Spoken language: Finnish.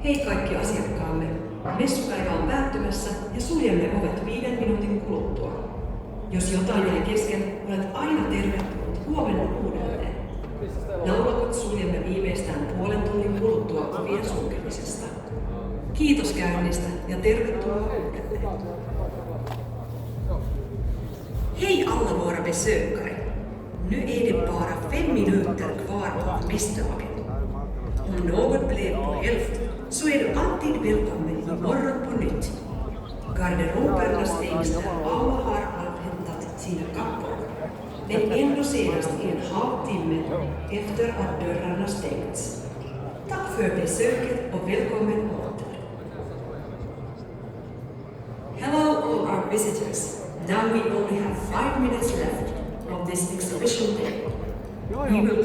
Hei kaikki asiakkaamme! Messupäivä on päättymässä ja suljemme ovet 5 minuutin kuluttua. Jos jotain jäi kesken, olet aina tervetullut huomenna uudelleen. Naulakot suljemme viimeistään puolen tunnin kuluttua ovien sulkemisesta. Kiitos käynnistä ja tervetuloa uudelleen. Hej alla våra besökare! Nu är det bara 5 minuter kvar på mässdagen. Om något blev på hälften så är du alltid välkommen imorgon på nytt. Garderoberna stängs när alla har avhämtat sina kappor. Men ändå senast 1,5 timme efter att dörrarna stängts. Tack för besöket och välkommen åter. Hello all our visitors. Now we only have 5 minutes left of this exhibition day. We will